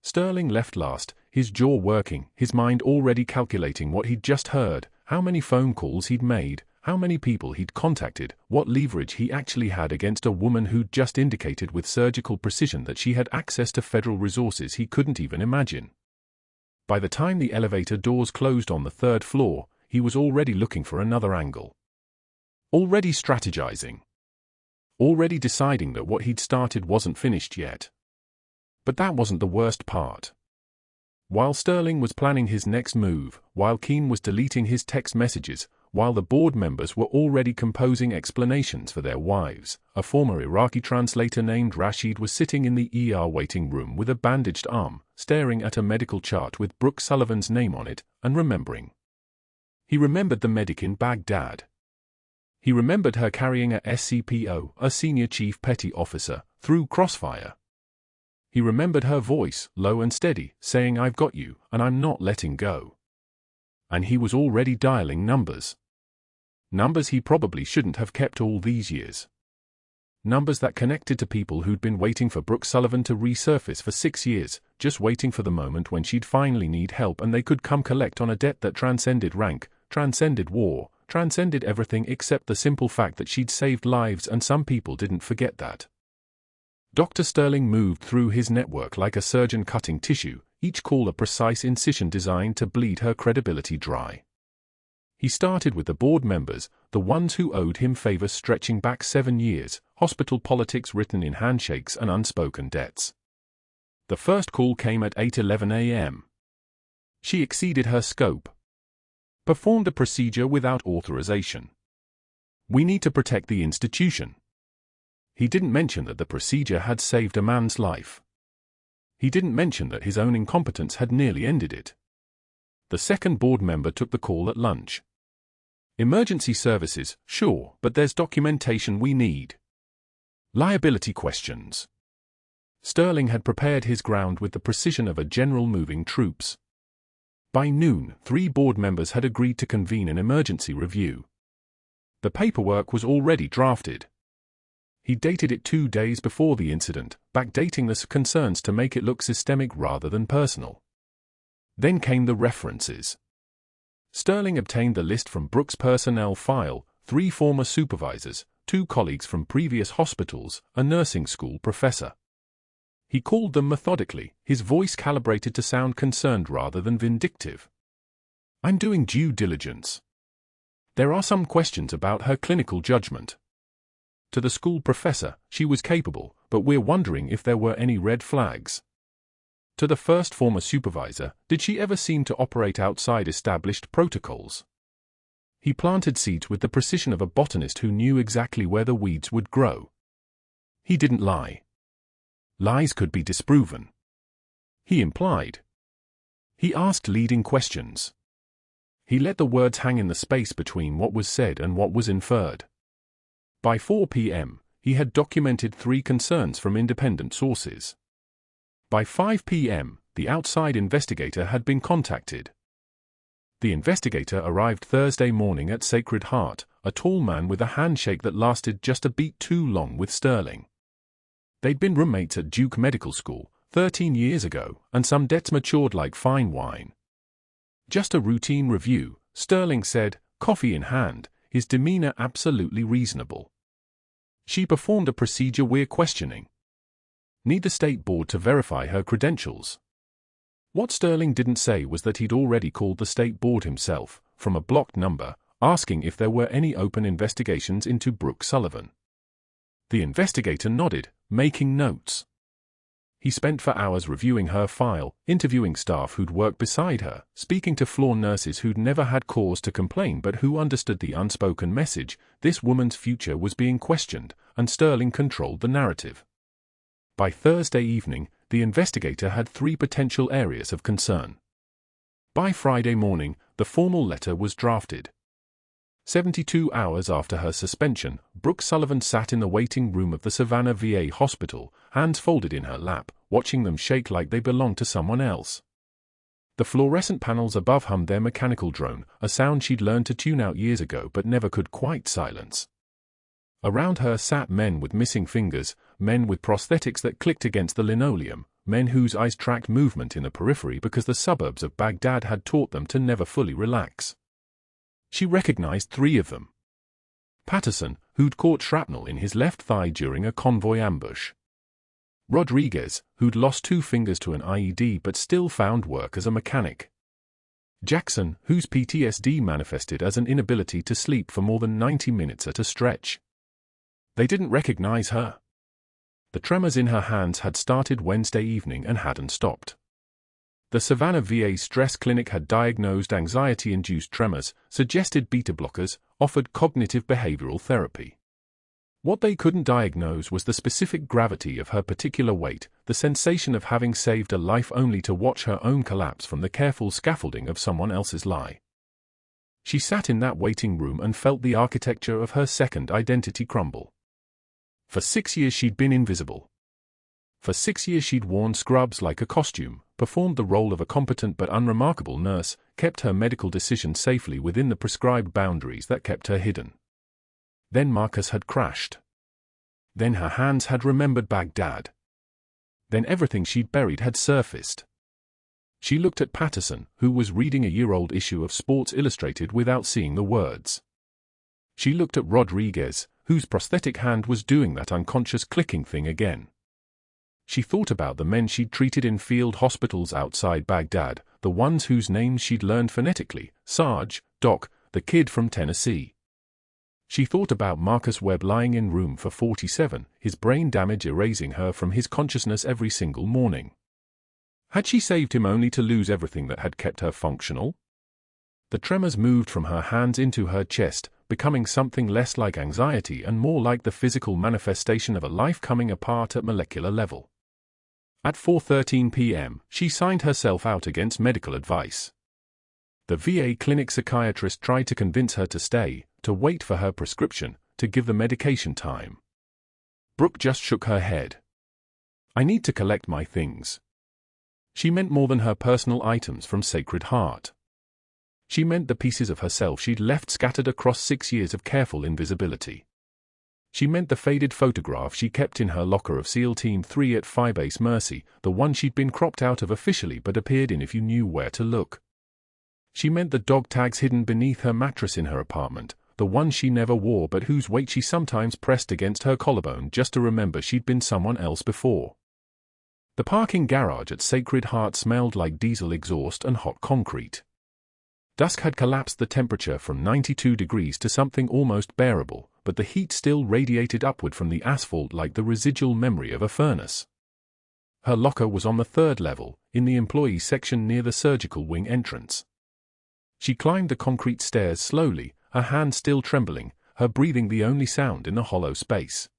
A: Sterling left last, his jaw working, his mind already calculating what he'd just heard, how many phone calls he'd made, how many people he'd contacted, what leverage he actually had against a woman who'd just indicated with surgical precision that she had access to federal resources he couldn't even imagine. By the time the elevator doors closed on the 3rd floor, he was already looking for another angle. Already strategizing. Already deciding that what he'd started wasn't finished yet. But that wasn't the worst part. While Sterling was planning his next move, while Keane was deleting his text messages, while the board members were already composing explanations for their wives, a former Iraqi translator named Rashid was sitting in the ER waiting room with a bandaged arm, staring at a medical chart with Brooke Sullivan's name on it, and remembering. He remembered the medic in Baghdad. He remembered her carrying a SCPO, a senior chief petty officer, through crossfire. He remembered her voice, low and steady, saying "I've got you, and I'm not letting go." And he was already dialing numbers. Numbers he probably shouldn't have kept all these years. Numbers that connected to people who'd been waiting for Brooke Sullivan to resurface for 6 years, just waiting for the moment when she'd finally need help and they could come collect on a debt that transcended rank, transcended war, transcended everything except the simple fact that she'd saved lives, and some people didn't forget that. Dr. Sterling moved through his network like a surgeon cutting tissue, each call a precise incision designed to bleed her credibility dry. He started with the board members, the ones who owed him favors stretching back 7 years, hospital politics written in handshakes and unspoken debts. The first call came at 8:11 a.m. She exceeded her scope. Performed a procedure without authorization. We need to protect the institution. He didn't mention that the procedure had saved a man's life. He didn't mention that his own incompetence had nearly ended it. The second board member took the call at lunch. Emergency services, sure, but there's documentation we need. Liability questions. Sterling had prepared his ground with the precision of a general moving troops. By noon, 3 board members had agreed to convene an emergency review. The paperwork was already drafted. He dated it 2 days before the incident, backdating the concerns to make it look systemic rather than personal. Then came the references. Sterling obtained the list from Brooke's personnel file: 3 former supervisors, 2 colleagues from previous hospitals, a nursing school professor. He called them methodically, his voice calibrated to sound concerned rather than vindictive. I'm doing due diligence. There are some questions about her clinical judgment. To the school professor, she was capable, but we're wondering if there were any red flags. To the first former supervisor, did she ever seem to operate outside established protocols? He planted seeds with the precision of a botanist who knew exactly where the weeds would grow. He didn't lie. Lies could be disproven. He implied. He asked leading questions. He let the words hang in the space between what was said and what was inferred. By 4 p.m., he had documented 3 concerns from independent sources. By 5 p.m., the outside investigator had been contacted. The investigator arrived Thursday morning at Sacred Heart, a tall man with a handshake that lasted just a beat too long with Sterling. They'd been roommates at Duke Medical School 13 years ago, and some debts matured like fine wine. Just a routine review, Sterling said, coffee in hand, his demeanor absolutely reasonable. She performed a procedure we're questioning. Need the state board to verify her credentials. What Sterling didn't say was that he'd already called the state board himself, from a blocked number, asking if there were any open investigations into Brooke Sullivan. The investigator nodded, making notes. He spent for hours reviewing her file, interviewing staff who'd worked beside her, speaking to floor nurses who'd never had cause to complain but who understood the unspoken message: this woman's future was being questioned, and Sterling controlled the narrative. By Thursday evening, the investigator had 3 potential areas of concern. By Friday morning, the formal letter was drafted. 72 hours after her suspension, Brooke Sullivan sat in the waiting room of the Savannah VA hospital, hands folded in her lap, watching them shake like they belonged to someone else. The fluorescent panels above hummed their mechanical drone, a sound she'd learned to tune out years ago but never could quite silence. Around her sat men with missing fingers, men with prosthetics that clicked against the linoleum, men whose eyes tracked movement in the periphery because the suburbs of Baghdad had taught them to never fully relax. She recognized 3 of them. Patterson, who'd caught shrapnel in his left thigh during a convoy ambush. Rodriguez, who'd lost 2 fingers to an IED but still found work as a mechanic. Jackson, whose PTSD manifested as an inability to sleep for more than 90 minutes at a stretch. They didn't recognize her. The tremors in her hands had started Wednesday evening and hadn't stopped. The Savannah VA stress clinic had diagnosed anxiety-induced tremors, suggested beta blockers, offered cognitive behavioral therapy. What they couldn't diagnose was the specific gravity of her particular weight, the sensation of having saved a life only to watch her own collapse from the careful scaffolding of someone else's lie. She sat in that waiting room and felt the architecture of her second identity crumble. For 6 years she'd been invisible. For 6 years she'd worn scrubs like a costume, performed the role of a competent but unremarkable nurse, kept her medical decisions safely within the prescribed boundaries that kept her hidden. Then Marcus had crashed. Then her hands had remembered Baghdad. Then everything she'd buried had surfaced. She looked at Patterson, who was reading a year-old issue of Sports Illustrated without seeing the words. She looked at Rodriguez, whose prosthetic hand was doing that unconscious clicking thing again. She thought about the men she'd treated in field hospitals outside Baghdad, the ones whose names she'd learned phonetically: Sarge, Doc, the kid from Tennessee. She thought about Marcus Webb lying in room for 47, his brain damage erasing her from his consciousness every single morning. Had she saved him only to lose everything that had kept her functional? The tremors moved from her hands into her chest, becoming something less like anxiety and more like the physical manifestation of a life coming apart at molecular level. At 4:13 p.m., she signed herself out against medical advice. The VA clinic psychiatrist tried to convince her to stay, to wait for her prescription, to give the medication time. Brooke just shook her head. I need to collect my things. She meant more than her personal items from Sacred Heart. She meant the pieces of herself she'd left scattered across 6 years of careful invisibility. She meant the faded photograph she kept in her locker of SEAL Team 3 at Base Mercy, the one she'd been cropped out of officially but appeared in if you knew where to look. She meant the dog tags hidden beneath her mattress in her apartment, the ones she never wore but whose weight she sometimes pressed against her collarbone just to remember she'd been someone else before. The parking garage at Sacred Heart smelled like diesel exhaust and hot concrete. Dusk had collapsed the temperature from 92 degrees to something almost bearable, but the heat still radiated upward from the asphalt like the residual memory of a furnace. Her locker was on the 3rd level, in the employee section near the surgical wing entrance. She climbed the concrete stairs slowly, her hands still trembling, her breathing the only sound in the hollow space.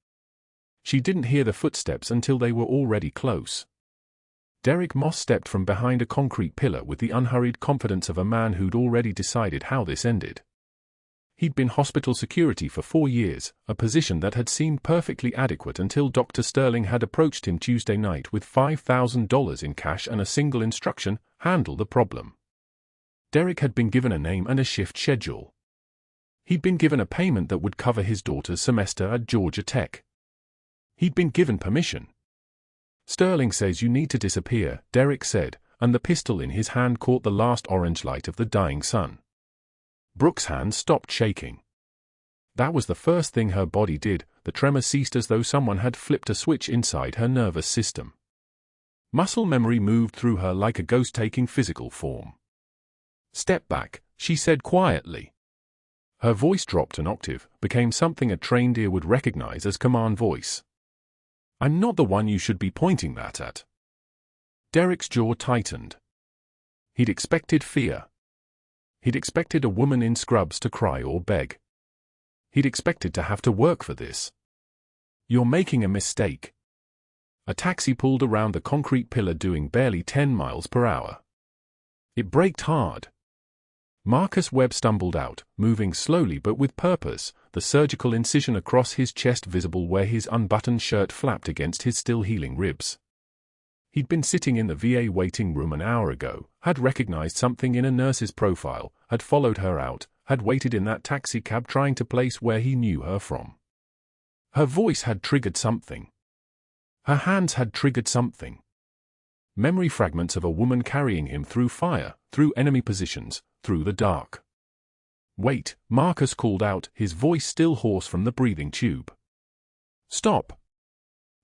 A: She didn't hear the footsteps until they were already close. Derek Moss stepped from behind a concrete pillar with the unhurried confidence of a man who'd already decided how this ended. He'd been hospital security for 4 years, a position that had seemed perfectly adequate until Dr. Sterling had approached him Tuesday night with $5,000 in cash and a single instruction: handle the problem. Derek had been given a name and a shift schedule. He'd been given a payment that would cover his daughter's semester at Georgia Tech. He'd been given permission. Sterling says you need to disappear, Derek said, and the pistol in his hand caught the last orange light of the dying sun. Brooke's hand stopped shaking. That was the first thing her body did. The tremor ceased as though someone had flipped a switch inside her nervous system. Muscle memory moved through her like a ghost taking physical form. Step back, she said quietly. Her voice dropped an octave, became something a trained ear would recognize as command voice. I'm not the one you should be pointing that at. Derek's jaw tightened. He'd expected fear. He'd expected a woman in scrubs to cry or beg. He'd expected to have to work for this. You're making a mistake. A taxi pulled around the concrete pillar doing barely 10 miles per hour. It braked hard. Marcus Webb stumbled out, moving slowly but with purpose, the surgical incision across his chest visible where his unbuttoned shirt flapped against his still healing ribs. He'd been sitting in the VA waiting room an hour ago, had recognized something in a nurse's profile, had followed her out, had waited in that taxi cab trying to place where he knew her from. Her voice had triggered something. Her hands had triggered something. Memory fragments of a woman carrying him through fire, through enemy positions, through the dark. Wait, Marcus called out, his voice still hoarse from the breathing tube. Stop.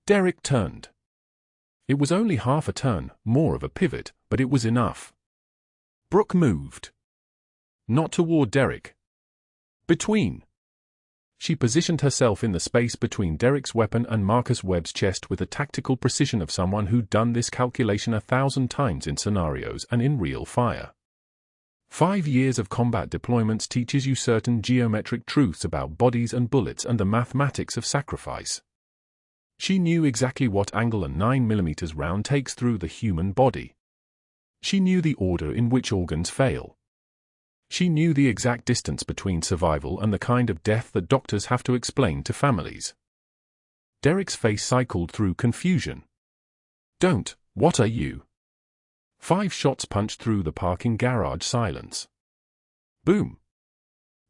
A: Derek turned. It was only half a turn, more of a pivot, but it was enough. Brooke moved. Not toward Derek. Between. She positioned herself in the space between Derek's weapon and Marcus Webb's chest with the tactical precision of someone who'd done this calculation 1,000 times in scenarios and in real fire. 5 years of combat deployments teaches you certain geometric truths about bodies and bullets and the mathematics of sacrifice. She knew exactly what angle a 9mm round takes through the human body. She knew the order in which organs fail. She knew the exact distance between survival and the kind of death that doctors have to explain to families. Derek's face cycled through confusion. Don't, what are you? 5 shots punched through the parking garage silence. Boom.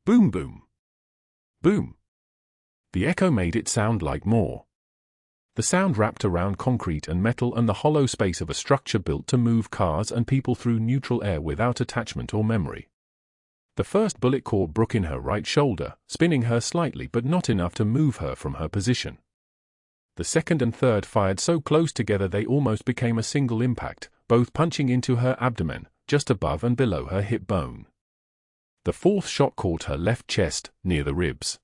A: Boom boom. Boom. The echo made it sound like more. The sound wrapped around concrete and metal and the hollow space of a structure built to move cars and people through neutral air without attachment or memory. The first bullet caught Brooke in her right shoulder, spinning her slightly but not enough to move her from her position. The second and third fired so close together they almost became a single impact, both punching into her abdomen, just above and below her hip bone. The fourth shot caught her left chest, near the ribs.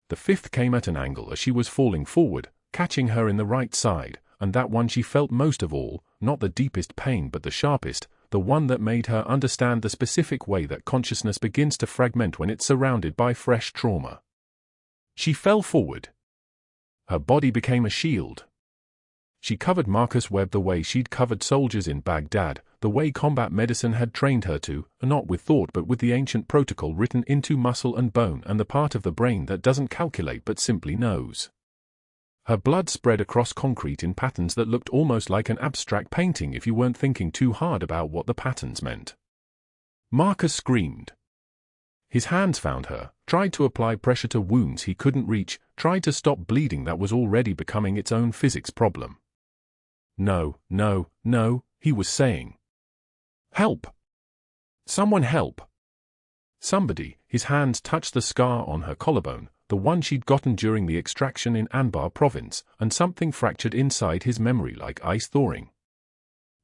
A: The fifth came at an angle as she was falling forward, catching her in the right side, and that one she felt most of all, not the deepest pain but the sharpest, the one that made her understand the specific way that consciousness begins to fragment when it's surrounded by fresh trauma. She fell forward. Her body became a shield. She covered Marcus Webb the way she'd covered soldiers in Baghdad, the way combat medicine had trained her to, not with thought but with the ancient protocol written into muscle and bone and the part of the brain that doesn't calculate but simply knows. Her blood spread across concrete in patterns that looked almost like an abstract painting if you weren't thinking too hard about what the patterns meant. Marcus screamed. His hands found her, tried to apply pressure to wounds he couldn't reach, tried to stop bleeding that was already becoming its own physics problem. No, no, no, he was saying. Help! Someone help! Somebody. His hands touched the scar on her collarbone, the one she'd gotten during the extraction in Anbar province, and something fractured inside his memory like ice thawing.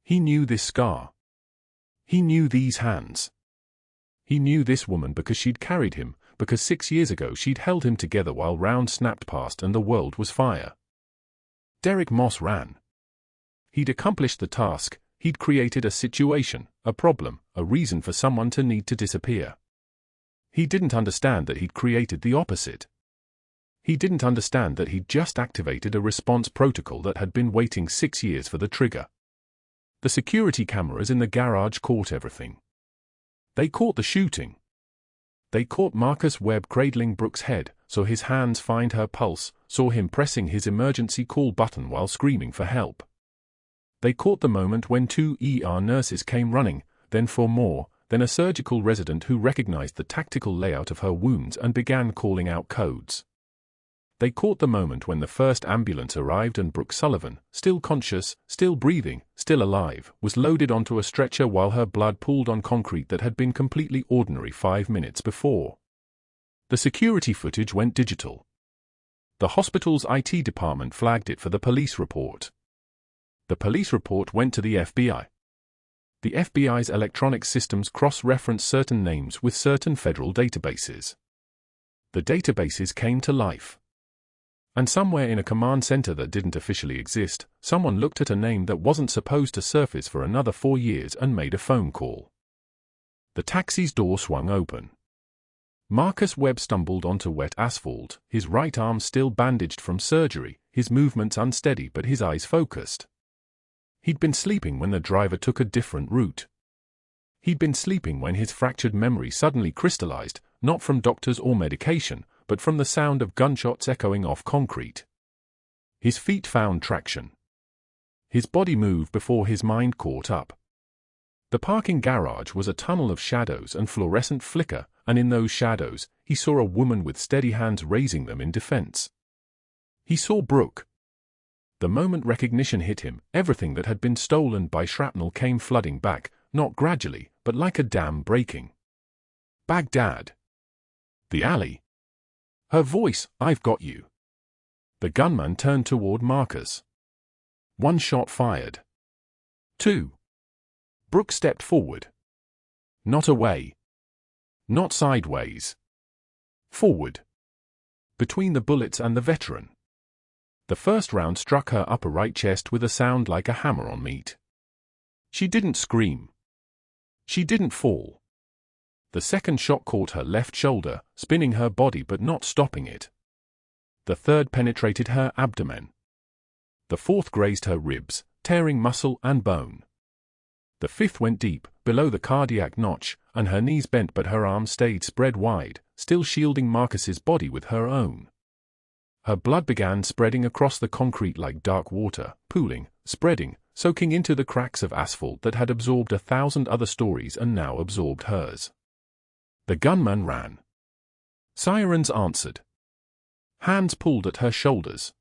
A: He knew this scar. He knew these hands. He knew this woman because she'd carried him, because 6 years ago she'd held him together while rounds snapped past and the world was fire. Derek Moss ran. He'd accomplished the task, he'd created a situation, a problem, a reason for someone to need to disappear. He didn't understand that he'd created the opposite. He didn't understand that he'd just activated a response protocol that had been waiting 6 years for the trigger. The security cameras in the garage caught everything. They caught the shooting. They caught Marcus Webb cradling Brooke's head, saw his hands find her pulse, saw him pressing his emergency call button while screaming for help. They caught the moment when 2 ER nurses came running, then 4 more, then a surgical resident who recognized the tactical layout of her wounds and began calling out codes. They caught the moment when the first ambulance arrived and Brooke Sullivan, still conscious, still breathing, still alive, was loaded onto a stretcher while her blood pooled on concrete that had been completely ordinary 5 minutes before. The security footage went digital. The hospital's IT department flagged it for the police report. The police report went to the FBI. The FBI's electronic systems cross-reference certain names with certain federal databases. The databases came to life. And somewhere in a command center that didn't officially exist, someone looked at a name that wasn't supposed to surface for another 4 years and made a phone call. The taxi's door swung open. Marcus Webb stumbled onto wet asphalt, his right arm still bandaged from surgery, his movements unsteady but his eyes focused. He'd been sleeping when the driver took a different route. He'd been sleeping when his fractured memory suddenly crystallized, not from doctors or medication, but from the sound of gunshots echoing off concrete. His feet found traction. His body moved before his mind caught up. The parking garage was a tunnel of shadows and fluorescent flicker, and in those shadows, he saw a woman with steady hands raising them in defense. He saw Brooke. The moment recognition hit him, everything that had been stolen by shrapnel came flooding back, not gradually, but like a dam breaking. Baghdad. The alley. Her voice, "I've got you." The gunman turned toward Marcus. 1 shot fired. 2. Brooke stepped forward. Not away. Not sideways. Forward. Between the bullets and the veteran. The first round struck her upper right chest with a sound like a hammer on meat. She didn't scream. She didn't fall. The second shot caught her left shoulder, spinning her body but not stopping it. The third penetrated her abdomen. The fourth grazed her ribs, tearing muscle and bone. The fifth went deep, below the cardiac notch, and her knees bent but her arms stayed spread wide, still shielding Marcus's body with her own. Her blood began spreading across the concrete like dark water, pooling, spreading, soaking into the cracks of asphalt that had absorbed 1,000 other stories and now absorbed hers. The gunman ran. Sirens answered. Hands pulled at her shoulders.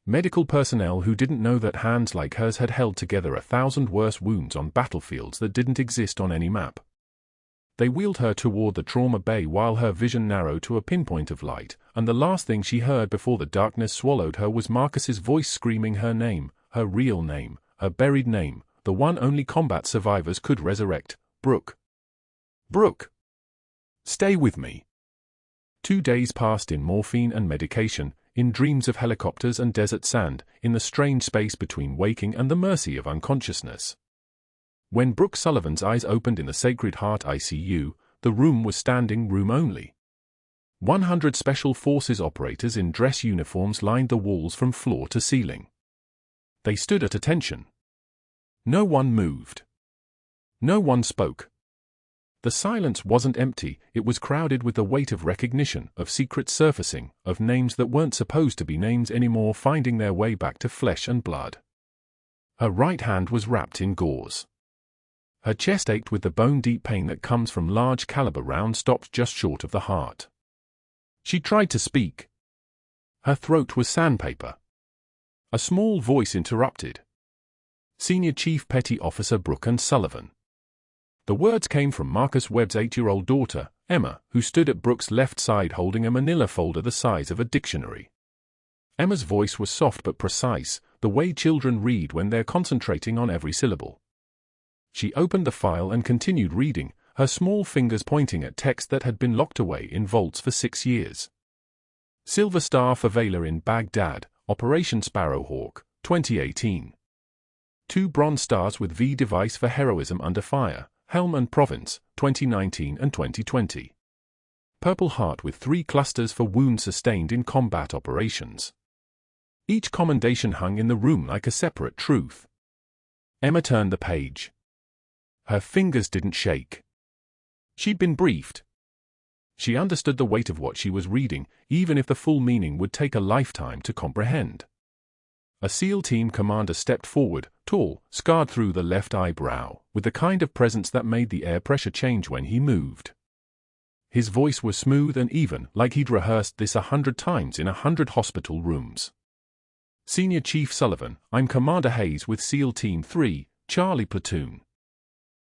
A: Medical personnel who didn't know that hands like hers had held together 1,000 worse wounds on battlefields that didn't exist on any map. They wheeled her toward the trauma bay while her vision narrowed to a pinpoint of light, and the last thing she heard before the darkness swallowed her was Marcus's voice screaming her name, her real name, her buried name, the one only combat survivors could resurrect, Brooke. Brooke! Stay with me. 2 days passed in morphine and medication, in dreams of helicopters and desert sand, in the strange space between waking and the mercy of unconsciousness. When Brooke Sullivan's eyes opened in the Sacred Heart ICU, the room was standing room only. 100 Special Forces operators in dress uniforms lined the walls from floor to ceiling. They stood at attention. No one moved. No one spoke. The silence wasn't empty, it was crowded with the weight of recognition, of secret surfacing, of names that weren't supposed to be names anymore finding their way back to flesh and blood. Her right hand was wrapped in gauze. Her chest ached with the bone-deep pain that comes from large-caliber rounds stopped just short of the heart. She tried to speak. Her throat was sandpaper. A small voice interrupted. Senior Chief Petty Officer Brooke Sullivan. The words came from Marcus Webb's 8-year-old daughter, Emma, who stood at Brooke's left side holding a manila folder the size of a dictionary. Emma's voice was soft but precise, the way children read when they're concentrating on every syllable. She opened the file and continued reading, her small fingers pointing at text that had been locked away in vaults for 6 years. Silver Star Favela in Baghdad, Operation Sparrowhawk, 2018. 2 Bronze Stars with V device for heroism under fire, Helm and Province, 2019 and 2020. Purple Heart with 3 clusters for wounds sustained in combat operations. Each commendation hung in the room like a separate truth. Emma turned the page. Her fingers didn't shake. She'd been briefed. She understood the weight of what she was reading, even if the full meaning would take a lifetime to comprehend. A SEAL team commander stepped forward, tall, scarred through the left eyebrow, with the kind of presence that made the air pressure change when he moved. His voice was smooth and even, like he'd rehearsed this 100 times in 100 hospital rooms. Senior Chief Sullivan, I'm Commander Hayes with SEAL Team 3, Charlie Platoon.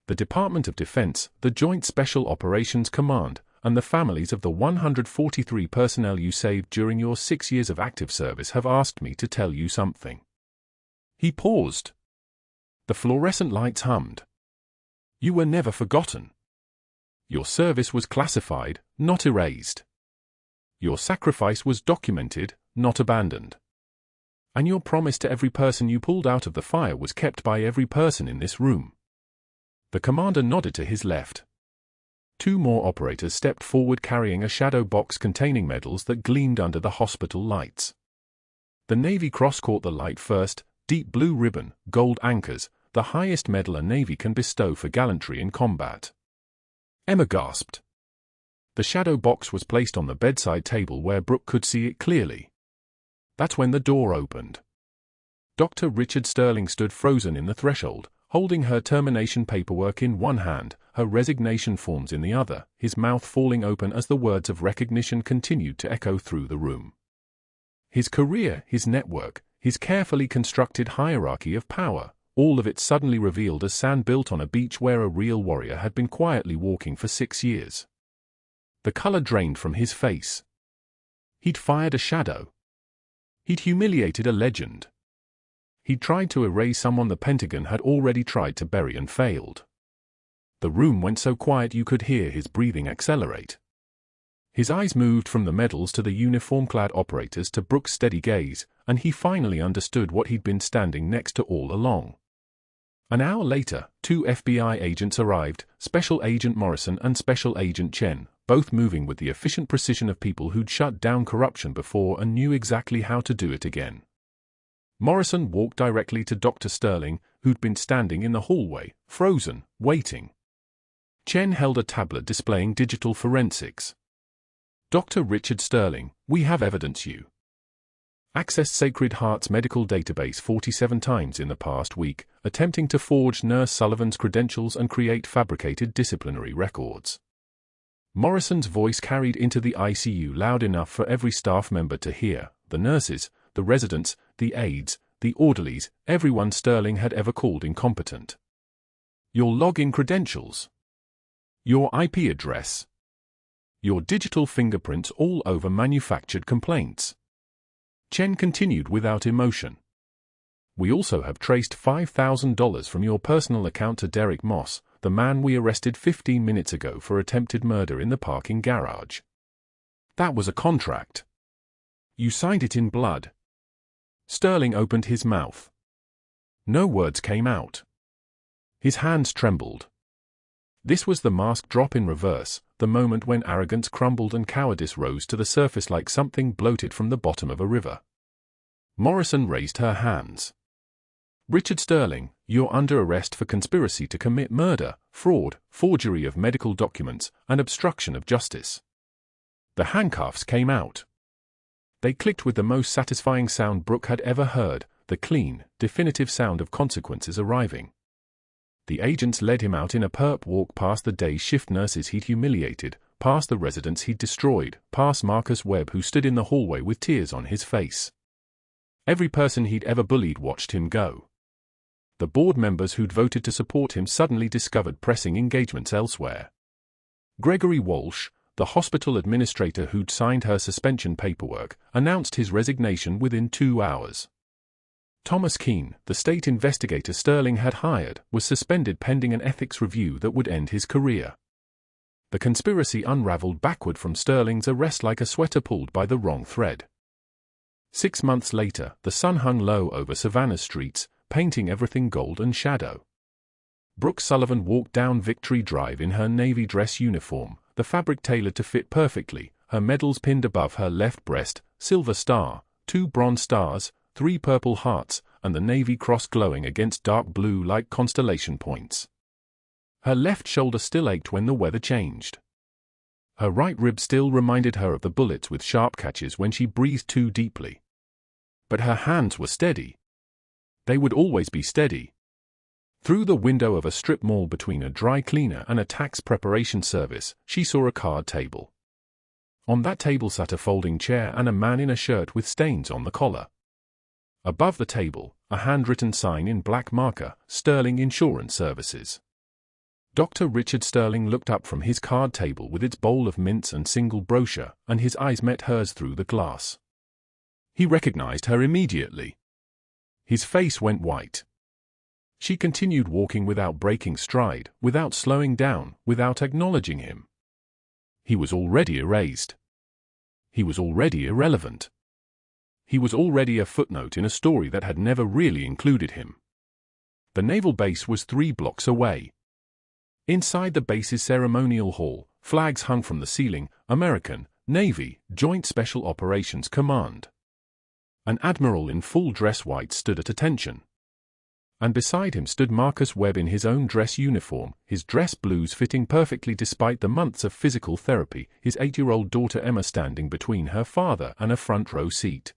A: The Department of Defense, the Joint Special Operations Command, and the families of the 143 personnel you saved during your 6 years of active service have asked me to tell you something. He paused. The fluorescent lights hummed. You were never forgotten. Your service was classified, not erased. Your sacrifice was documented, not abandoned. And your promise to every person you pulled out of the fire was kept by every person in this room. The commander nodded to his left. 2 more operators stepped forward carrying a shadow box containing medals that gleamed under the hospital lights. The Navy Cross caught the light first, deep blue ribbon, gold anchors, the highest medal a Navy can bestow for gallantry in combat. Emma gasped. The shadow box was placed on the bedside table where Brooke could see it clearly. That's when the door opened. Dr. Richard Sterling stood frozen in the threshold, holding her termination paperwork in one hand, her resignation forms in the other, his mouth falling open as the words of recognition continued to echo through the room. His career, his network, his carefully constructed hierarchy of power, all of it suddenly revealed as sand built on a beach where a real warrior had been quietly walking for 6 years. The color drained from his face. He'd fired a shadow. He'd humiliated a legend. He'd tried to erase someone the Pentagon had already tried to bury and failed. The room went so quiet you could hear his breathing accelerate. His eyes moved from the medals to the uniform-clad operators to Brooke's steady gaze, and he finally understood what he'd been standing next to all along. An hour later, 2 FBI agents arrived, Special Agent Morrison and Special Agent Chen, both moving with the efficient precision of people who'd shut down corruption before and knew exactly how to do it again. Morrison walked directly to Dr. Sterling, who'd been standing in the hallway, frozen, waiting. Chen held a tablet displaying digital forensics. Dr. Richard Sterling, we have evidence you accessed Sacred Heart's medical database 47 times in the past week, attempting to forge Nurse Sullivan's credentials and create fabricated disciplinary records. Morrison's voice carried into the ICU loud enough for every staff member to hear, the nurses, the residents, the aides, the orderlies, everyone Sterling had ever called incompetent. Your login credentials. Your IP address. Your digital fingerprints all over manufactured complaints. Chen continued without emotion. We also have traced $5,000 from your personal account to Derek Moss, the man we arrested 15 minutes ago for attempted murder in the parking garage. That was a contract. You signed it in blood. Sterling opened his mouth. No words came out. His hands trembled. This was the mask drop in reverse, the moment when arrogance crumbled and cowardice rose to the surface like something bloated from the bottom of a river. Morrison raised her hands. Richard Sterling, you're under arrest for conspiracy to commit murder, fraud, forgery of medical documents, and obstruction of justice. The handcuffs came out. They clicked with the most satisfying sound Brooke had ever heard, the clean, definitive sound of consequences arriving. The agents led him out in a perp walk past the day shift nurses he'd humiliated, past the residents he'd destroyed, past Marcus Webb who stood in the hallway with tears on his face. Every person he'd ever bullied watched him go. The board members who'd voted to support him suddenly discovered pressing engagements elsewhere. Gregory Walsh, the hospital administrator who'd signed her suspension paperwork, announced his resignation within 2 hours. Thomas Keene, the state investigator Sterling had hired, was suspended pending an ethics review that would end his career. The conspiracy unraveled backward from Sterling's arrest like a sweater pulled by the wrong thread. 6 months later, the sun hung low over Savannah's streets, painting everything gold and shadow. Brooke Sullivan walked down Victory Drive in her navy dress uniform, the fabric tailored to fit perfectly, her medals pinned above her left breast, silver star, 2 bronze stars, 3 purple hearts, and the navy cross glowing against dark blue like constellation points. Her left shoulder still ached when the weather changed. Her right rib still reminded her of the bullets with sharp catches when she breathed too deeply. But her hands were steady. They would always be steady. Through the window of a strip mall between a dry cleaner and a tax preparation service, she saw a card table. On that table sat a folding chair and a man in a shirt with stains on the collar. Above the table, a handwritten sign in black marker, Sterling Insurance Services. Dr. Richard Sterling looked up from his card table with its bowl of mints and single brochure, and his eyes met hers through the glass. He recognized her immediately. His face went white. She continued walking without breaking stride, without slowing down, without acknowledging him. He was already erased. He was already irrelevant. He was already a footnote in a story that had never really included him. The naval base was 3 blocks away. Inside the base's ceremonial hall, flags hung from the ceiling, American, Navy, Joint Special Operations Command. An admiral in full dress white stood at attention. And beside him stood Marcus Webb in his own dress uniform, his dress blues fitting perfectly despite the months of physical therapy, his 8-year-old daughter Emma standing between her father and a front row seat.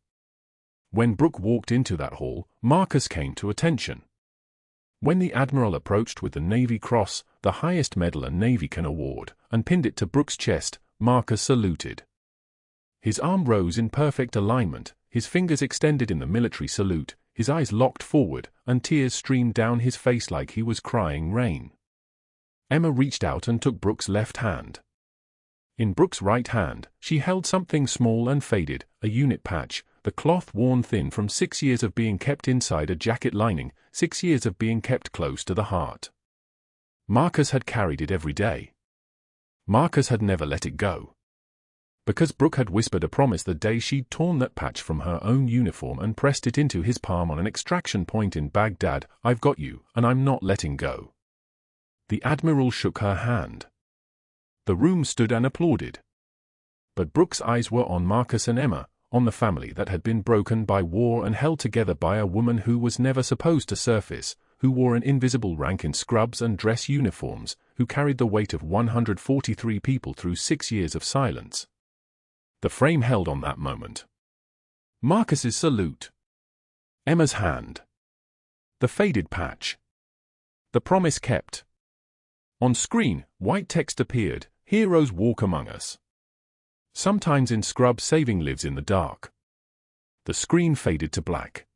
A: When Brooke walked into that hall, Marcus came to attention. When the admiral approached with the Navy Cross, the highest medal a Navy can award, and pinned it to Brooke's chest, Marcus saluted. His arm rose in perfect alignment, his fingers extended in the military salute, his eyes locked forward, and tears streamed down his face like he was crying rain. Emma reached out and took Brooke's left hand. In Brooke's right hand, she held something small and faded, a unit patch, the cloth worn thin from 6 years of being kept inside a jacket lining, 6 years of being kept close to the heart. Marcus had carried it every day. Marcus had never let it go. Because Brooke had whispered a promise the day she'd torn that patch from her own uniform and pressed it into his palm on an extraction point in Baghdad, "I've got you, and I'm not letting go." The admiral shook her hand. The room stood and applauded. But Brooke's eyes were on Marcus and Emma, on the family that had been broken by war and held together by a woman who was never supposed to surface, who wore an invisible rank in scrubs and dress uniforms, who carried the weight of 143 people through 6 years of silence. The frame held on that moment. Marcus's salute. Emma's hand. The faded patch. The promise kept. On screen, white text appeared, "Heroes walk among us. Sometimes in scrub saving lives in the dark." The screen faded to black.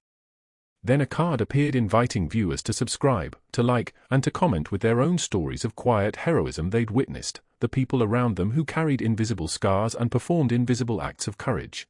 A: Then a card appeared inviting viewers to subscribe, to like, and to comment with their own stories of quiet heroism they'd witnessed, the people around them who carried invisible scars and performed invisible acts of courage.